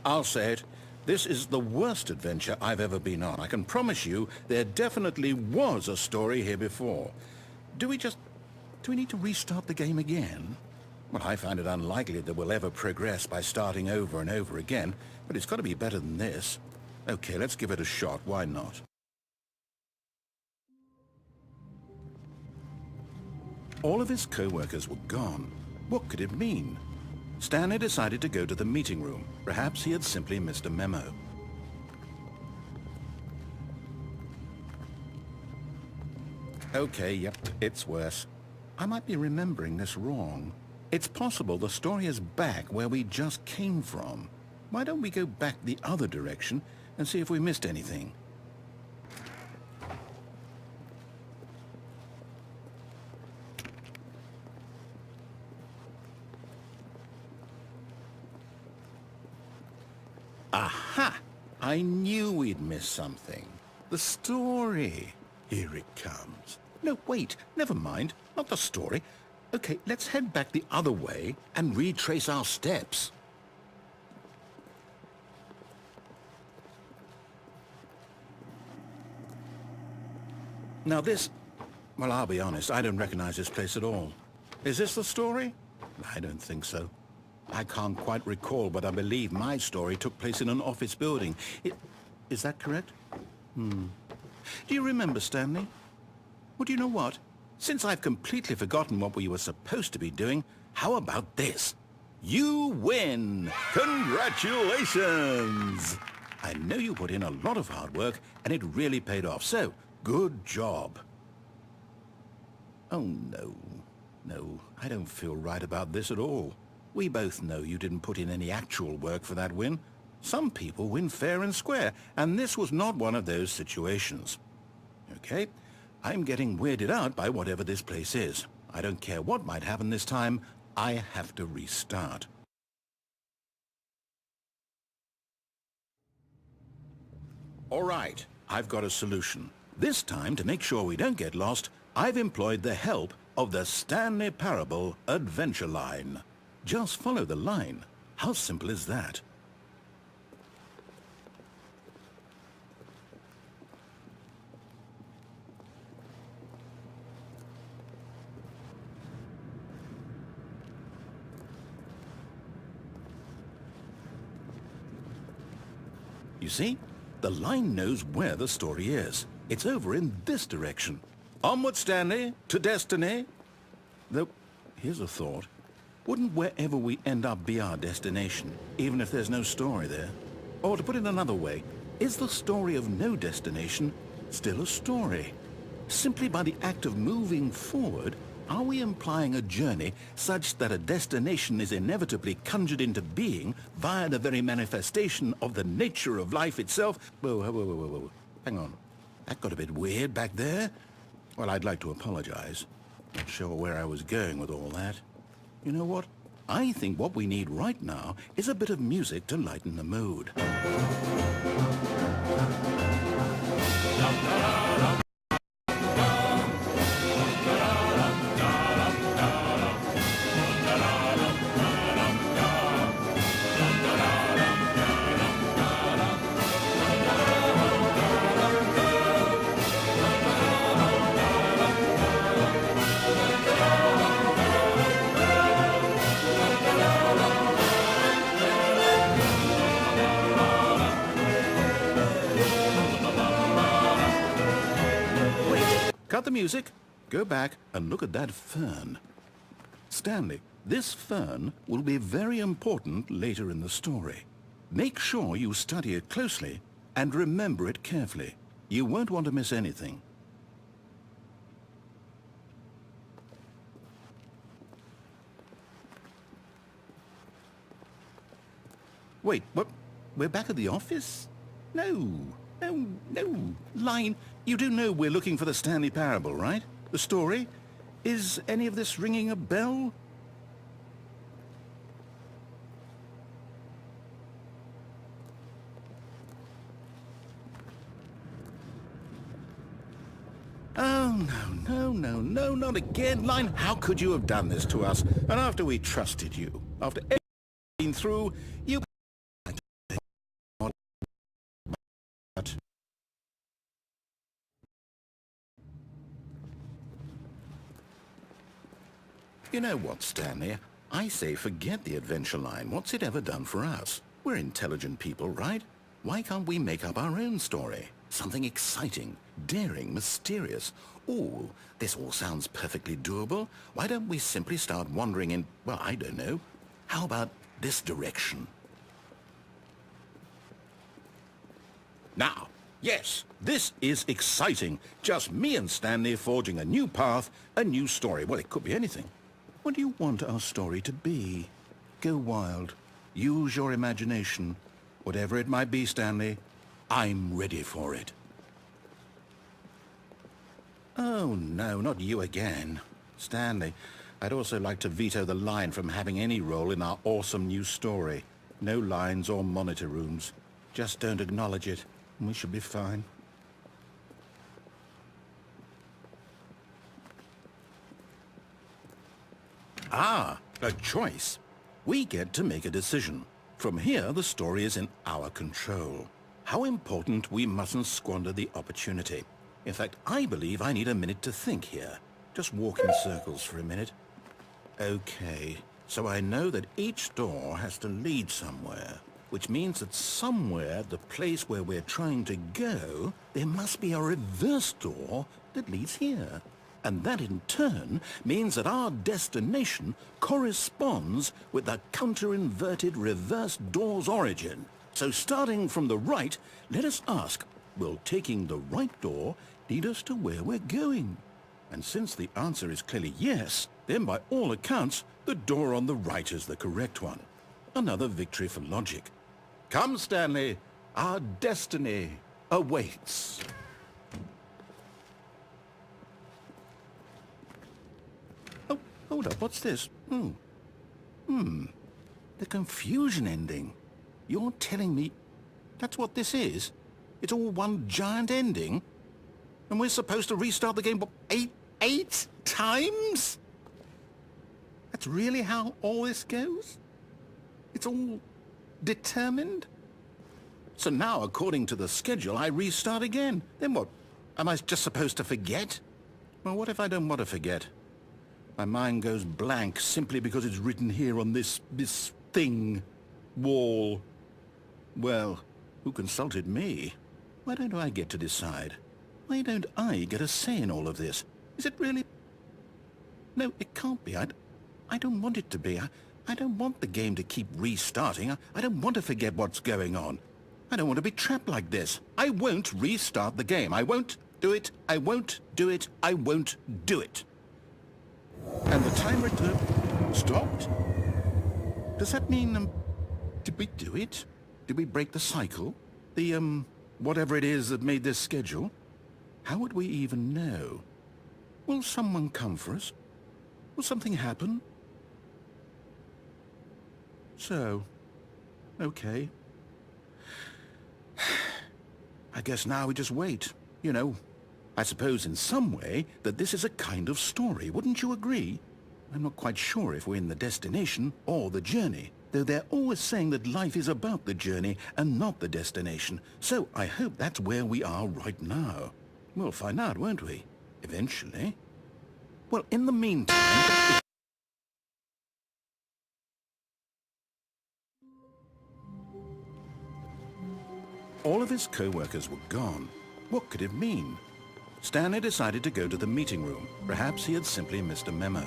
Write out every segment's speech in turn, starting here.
I'll say it. This is the worst adventure I've ever been on. I can promise you there definitely was a story here before. Do we need to restart the game again? Well, I find it unlikely that we'll ever progress by starting over and over again, but it's got to be better than this. Okay, let's give it a shot. Why not? All of his co-workers were gone. What could it mean? Stanley decided to go to the meeting room. Perhaps he had simply missed a memo. Okay, yep, it's worse. I might be remembering this wrong. It's possible the story is back where we just came from. Why don't we go back the other direction and see if we missed anything? Aha! I knew we'd miss something. The story. Here it comes. No, wait, never mind. Not the story. Okay, let's head back the other way and retrace our steps. Now this... Well, I'll be honest, I don't recognize this place at all. Is this the story? I don't think so. I can't quite recall, but I believe my story took place in an office building. Is that correct? Do you remember, Stanley? Well, do you know what? Since I've completely forgotten what we were supposed to be doing, how about this? You win! Congratulations! I know you put in a lot of hard work, and it really paid off, so good job. Oh, no. No, I don't feel right about this at all. We both know you didn't put in any actual work for that win. Some people win fair and square, and this was not one of those situations. Okay, I'm getting weirded out by whatever this place is. I don't care what might happen this time. I have to restart. All right, I've got a solution. This time, to make sure we don't get lost, I've employed the help of the Stanley Parable adventure line. Just follow the line. How simple is that? You see? The line knows where the story is. It's over in this direction. Onward, Stanley, to destiny. Though, here's a thought. Wouldn't wherever we end up be our destination, even if there's no story there? Or to put it another way, is the story of no destination still a story? Simply by the act of moving forward, are we implying a journey such that a destination is inevitably conjured into being via the very manifestation of the nature of life itself? Whoa. Hang on. That got a bit weird back there. Well, I'd like to apologize. Not sure where I was going with all that. You know what? I think what we need right now is a bit of music to lighten the mood. Cut the music, go back and look at that fern. Stanley, this fern will be very important later in the story. Make sure you study it closely and remember it carefully. You won't want to miss anything. Wait, what? We're back at the office? No. Line, you do know we're looking for the Stanley Parable, right? The story? Is any of this ringing a bell? Oh, no, not again. Line, how could you have done this to us? And after we trusted you, after everything through, you... You know what, Stanley? I say forget the adventure line. What's it ever done for us? We're intelligent people, right? Why can't we make up our own story? Something exciting, daring, mysterious. Ooh, this all sounds perfectly doable. Why don't we simply start wandering in, well, I don't know. How about this direction? Now, yes, this is exciting. Just me and Stanley forging a new path, a new story. Well, it could be anything. What do you want our story to be? Go wild. Use your imagination. Whatever it might be, Stanley, I'm ready for it. Oh, no, not you again. Stanley, I'd also like to veto the line from having any role in our awesome new story. No lines or monitor rooms. Just don't acknowledge it, and we should be fine. Ah, a choice. We get to make a decision. From here, the story is in our control. How important we mustn't squander the opportunity. In fact, I believe I need a minute to think here. Just walk in circles for a minute. Okay, so I know that each door has to lead somewhere, which means that somewhere, the place where we're trying to go, there must be a reverse door that leads here. And that in turn means that our destination corresponds with the counter-inverted reverse door's origin. So starting from the right, let us ask, will taking the right door lead us to where we're going? And since the answer is clearly yes, then by all accounts, the door on the right is the correct one. Another victory for logic. Come, Stanley, our destiny awaits. Oh, hold up, what's this? The confusion ending. You're telling me that's what this is? It's all one giant ending? And we're supposed to restart the game, what, eight times? That's really how all this goes? It's all determined? So now, according to the schedule, I restart again. Then what? Am I just supposed to forget? Well, what if I don't want to forget? My mind goes blank simply because it's written here on this thing, wall. Well, who consulted me? Why don't I get to decide? Why don't I get a say in all of this? Is it really? No, it can't be. I don't want it to be. I don't want the game to keep restarting. I don't want to forget what's going on. I don't want to be trapped like this. I won't restart the game. I won't do it. I won't do it. I won't do it. And the timer stopped? Does that mean, did we do it? Did we break the cycle? The, whatever it is that made this schedule? How would we even know? Will someone come for us? Will something happen? So, okay. I guess now we just wait, you know. I suppose in some way that this is a kind of story, wouldn't you agree? I'm not quite sure if we're in the destination or the journey, though they're always saying that life is about the journey and not the destination. So I hope that's where we are right now. We'll find out, won't we? Eventually. Well, in the meantime... All of his co-workers were gone. What could it mean? Stanley decided to go to the meeting room. Perhaps he had simply missed a memo.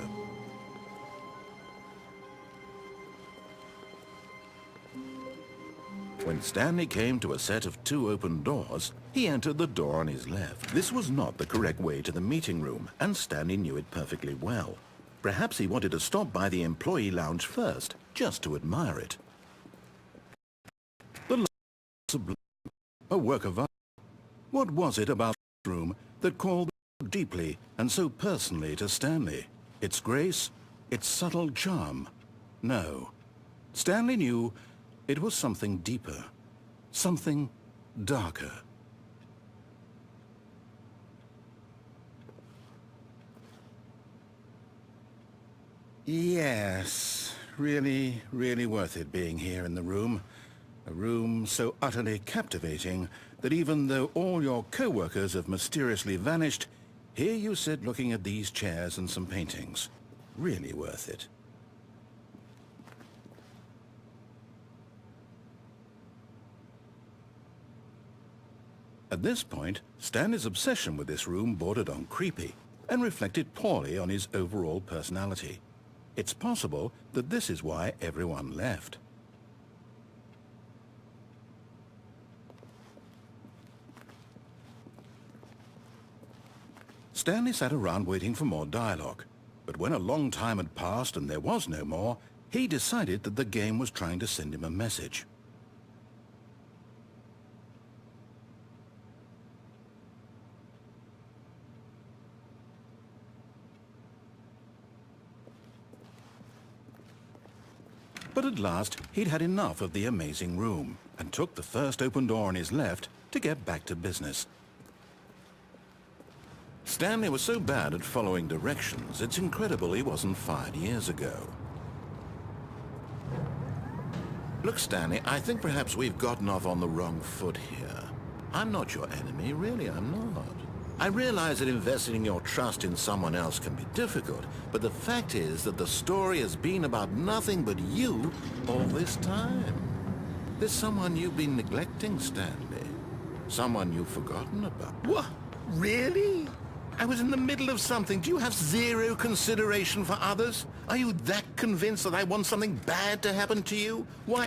When Stanley came to a set of 2 open doors, he entered the door on his left. This was not the correct way to the meeting room, and Stanley knew it perfectly well. Perhaps he wanted to stop by the employee lounge first, just to admire it. The lounge was a work of art. What was it about the room that called so deeply and so personally to Stanley? Its grace? Its subtle charm? No. Stanley knew it was something deeper, something darker. Yes, really, really worth it being here in the room. A room so utterly captivating that even though all your co-workers have mysteriously vanished, here you sit looking at these chairs and some paintings. Really worth it. At this point, Stanley's obsession with this room bordered on creepy and reflected poorly on his overall personality. It's possible that this is why everyone left. Stanley sat around waiting for more dialogue, but when a long time had passed and there was no more, he decided that the game was trying to send him a message. But at last, he'd had enough of the amazing room and took the first open door on his left to get back to business. Stanley was so bad at following directions, it's incredible he wasn't fired years ago. Look, Stanley, I think perhaps we've gotten off on the wrong foot here. I'm not your enemy, really, I'm not. I realize that investing your trust in someone else can be difficult, but the fact is that the story has been about nothing but you all this time. There's someone you've been neglecting, Stanley. Someone you've forgotten about. What? Really? I was in the middle of something. Do you have zero consideration for others? Are you that convinced that I want something bad to happen to you? Why,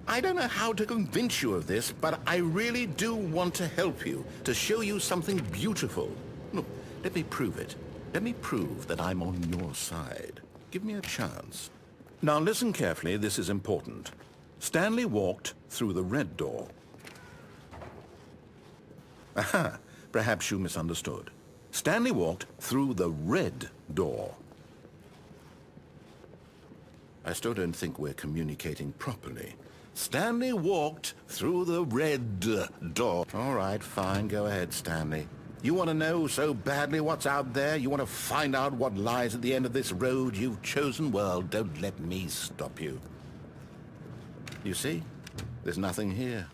I don't know how to convince you of this, but I really do want to help you, to show you something beautiful. Look, let me prove it. Let me prove that I'm on your side. Give me a chance. Now listen carefully, this is important. Stanley walked through the red door. Aha, perhaps you misunderstood. Stanley walked through the red door. I still don't think we're communicating properly. Stanley walked through the red door. All right, fine, go ahead, Stanley. You want to know so badly what's out there? You want to find out what lies at the end of this road you've chosen? Well, don't let me stop you. You see? There's nothing here.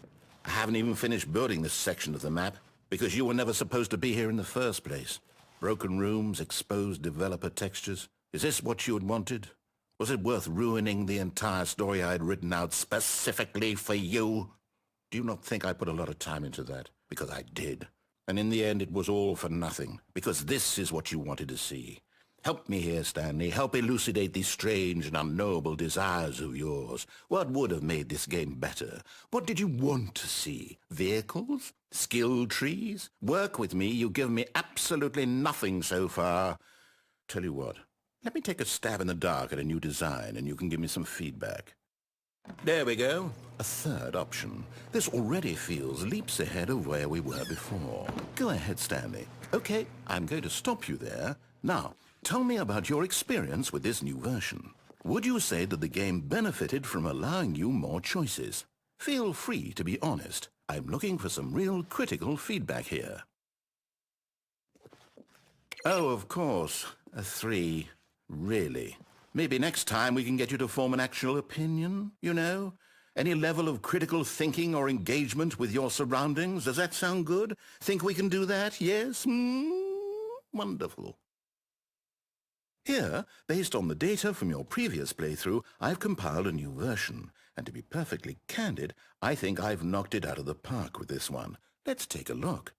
I haven't even finished building this section of the map, because you were never supposed to be here in the first place. Broken rooms, exposed developer textures. Is this what you had wanted? Was it worth ruining the entire story I had written out specifically for you? Do you not think I put a lot of time into that? Because I did. And in the end, it was all for nothing, because this is what you wanted to see. Help me here, Stanley. Help elucidate these strange and unknowable desires of yours. What would have made this game better? What did you want to see? Vehicles? Skill trees? Work with me. You've given me absolutely nothing so far. Tell you what, let me take a stab in the dark at a new design and you can give me some feedback. There we go. A third option. This already feels leaps ahead of where we were before. Go ahead, Stanley. Okay, I'm going to stop you there. Now, tell me about your experience with this new version. Would you say that the game benefited from allowing you more choices? Feel free to be honest. I'm looking for some real critical feedback here. Oh, of course. A 3. Really? Maybe next time we can get you to form an actual opinion, you know? Any level of critical thinking or engagement with your surroundings? Does that sound good? Think we can do that? Yes? Wonderful. Here, based on the data from your previous playthrough, I've compiled a new version. And to be perfectly candid, I think I've knocked it out of the park with this one. Let's take a look.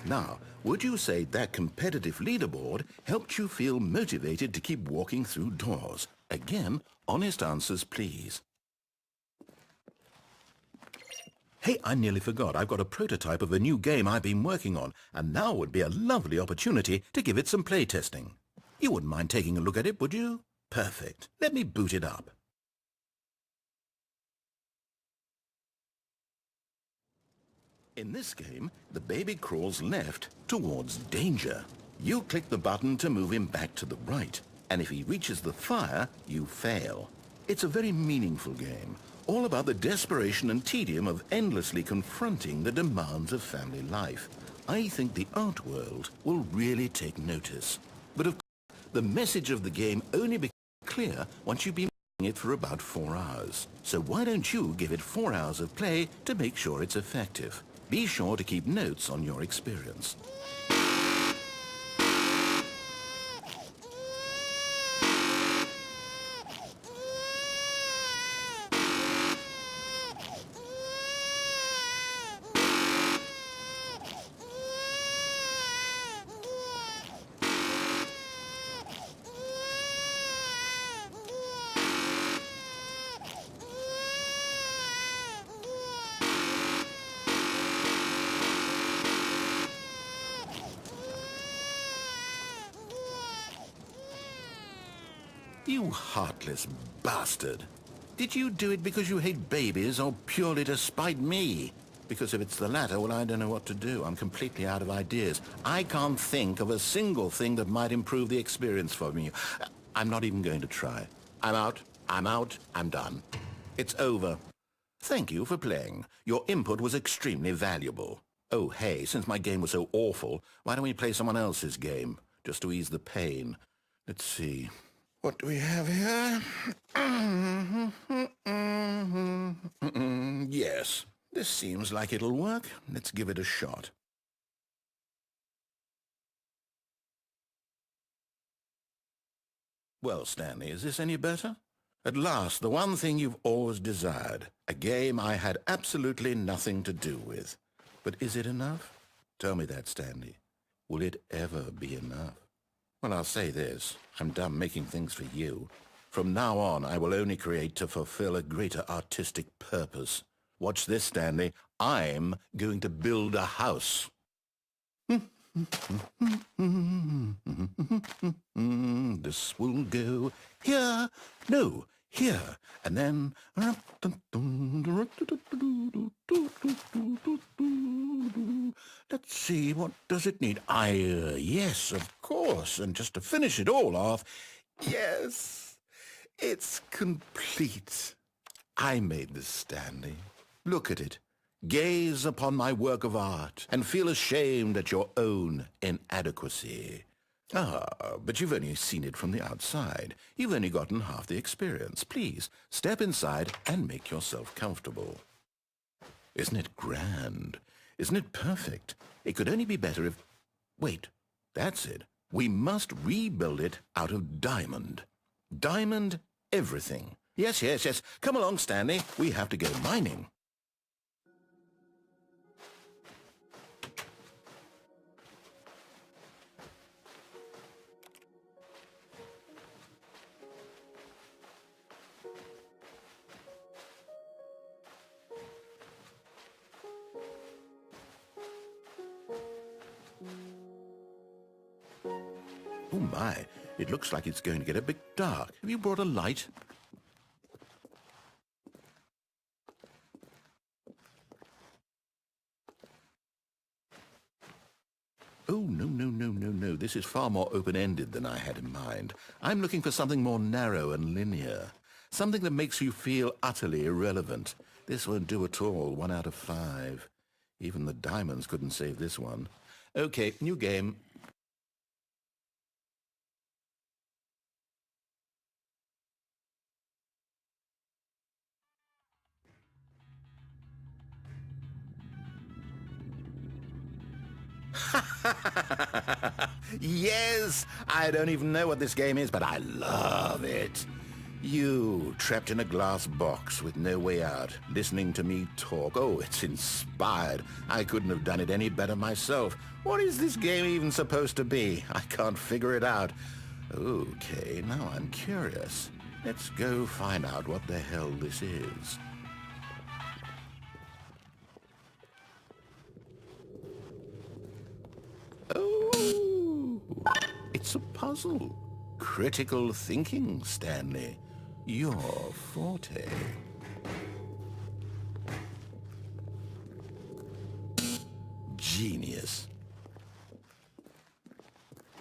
Now, would you say that competitive leaderboard helped you feel motivated to keep walking through doors? Again, honest answers, please. Hey, I nearly forgot. I've got a prototype of a new game I've been working on, and now would be a lovely opportunity to give it some playtesting. You wouldn't mind taking a look at it, would you? Perfect. Let me boot it up. In this game, the baby crawls left towards danger. You click the button to move him back to the right, and if he reaches the fire, you fail. It's a very meaningful game, all about the desperation and tedium of endlessly confronting the demands of family life. I think the art world will really take notice. But of course, the message of the game only becomes clear once you've been it for about 4 hours. So why don't you give it 4 hours of play to make sure it's effective? Be sure to keep notes on your experience. You heartless bastard. Did you do it because you hate babies or purely to spite me? Because if it's the latter, well, I don't know what to do. I'm completely out of ideas. I can't think of a single thing that might improve the experience for me. I'm not even going to try. I'm out. I'm done. It's over. Thank you for playing. Your input was extremely valuable. Oh, hey, since my game was so awful, why don't we play someone else's game? Just to ease the pain. Let's see. What do we have here? Yes, this seems like it'll work. Let's give it a shot. Well, Stanley, is this any better? At last, the one thing you've always desired. A game I had absolutely nothing to do with. But is it enough? Tell me that, Stanley. Will it ever be enough? Well, I'll say this. I'm done making things for you. From now on, I will only create to fulfill a greater artistic purpose. Watch this, Stanley. I'm going to build a house. This will go here. No, here. And then... Let's see, what does it need? Yes, of course. And just to finish it all off, yes, it's complete. I made this, Stanley. Look at it. Gaze upon my work of art and feel ashamed at your own inadequacy. Ah, but you've only seen it from the outside. You've only gotten half the experience. Please, step inside and make yourself comfortable. Isn't it grand? Isn't it perfect? It could only be better if... Wait, that's it. We must rebuild it out of diamond. Diamond everything. Yes. Come along, Stanley. We have to go mining. Oh my, it looks like it's going to get a bit dark. Have you brought a light? Oh, no. This is far more open-ended than I had in mind. I'm looking for something more narrow and linear. Something that makes you feel utterly irrelevant. This won't do at all. 1 out of 5. Even the diamonds couldn't save this one. Okay, new game. Yes! I don't even know what this game is, but I love it. You, trapped in a glass box with no way out, listening to me talk. Oh, it's inspired. I couldn't have done it any better myself. What is this game even supposed to be? I can't figure it out. Okay, now I'm curious. Let's go find out what the hell this is. Oh, it's a puzzle. Critical thinking, Stanley. Your forte. Genius.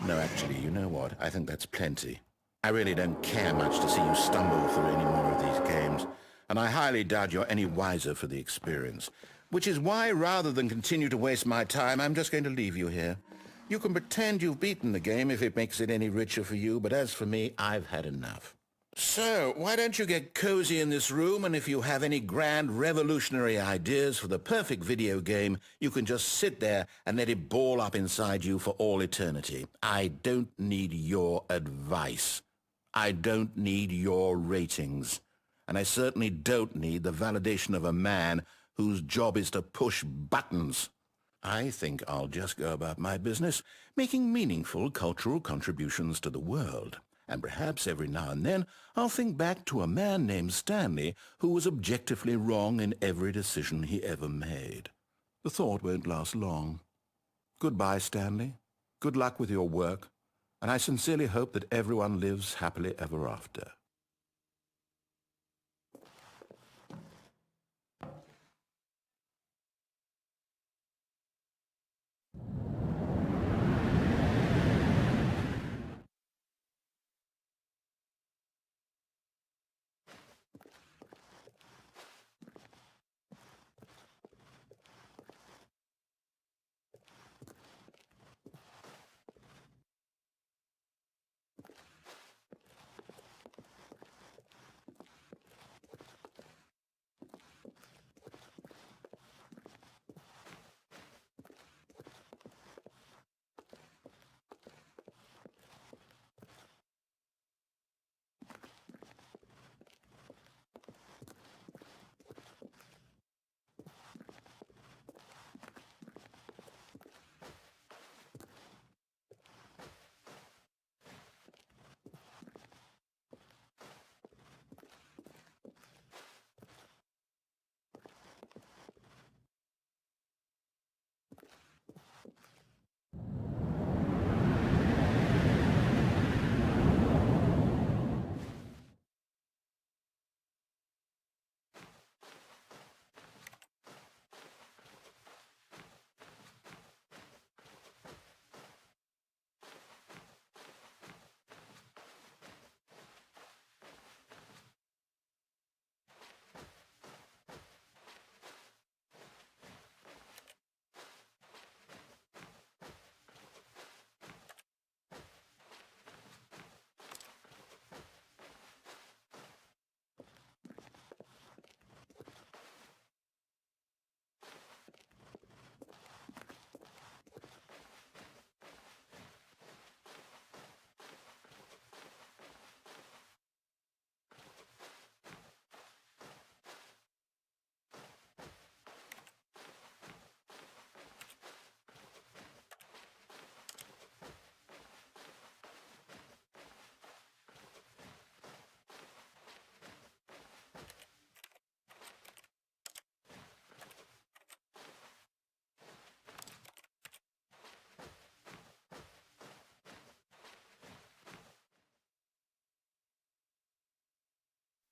No, actually, you know what? I think that's plenty. I really don't care much to see you stumble through any more of these games, and I highly doubt you're any wiser for the experience. Which is why, rather than continue to waste my time, I'm just going to leave you here. You can pretend you've beaten the game if it makes it any richer for you, but as for me, I've had enough. So, why don't you get cozy in this room, and if you have any grand revolutionary ideas for the perfect video game, you can just sit there and let it ball up inside you for all eternity. I don't need your advice. I don't need your ratings. And I certainly don't need the validation of a man whose job is to push buttons. I think I'll just go about my business, making meaningful cultural contributions to the world. And perhaps every now and then I'll think back to a man named Stanley who was objectively wrong in every decision he ever made. The thought won't last long. Goodbye, Stanley. Good luck with your work, and I sincerely hope that everyone lives happily ever after.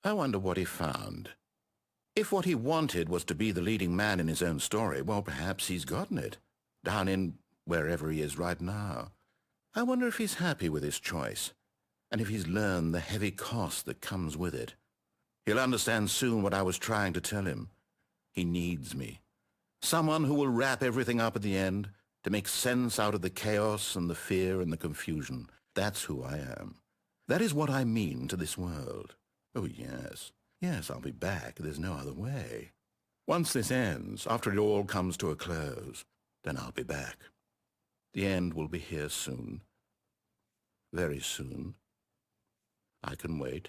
I wonder what he found. If what he wanted was to be the leading man in his own story, well, perhaps he's gotten it, down in wherever he is right now. I wonder if he's happy with his choice, and if he's learned the heavy cost that comes with it. He'll understand soon what I was trying to tell him. He needs me. Someone who will wrap everything up at the end, to make sense out of the chaos and the fear and the confusion. That's who I am. That is what I mean to this world. Oh, yes. Yes, I'll be back. There's no other way. Once this ends, after it all comes to a close, then I'll be back. The end will be here soon. Very soon. I can wait.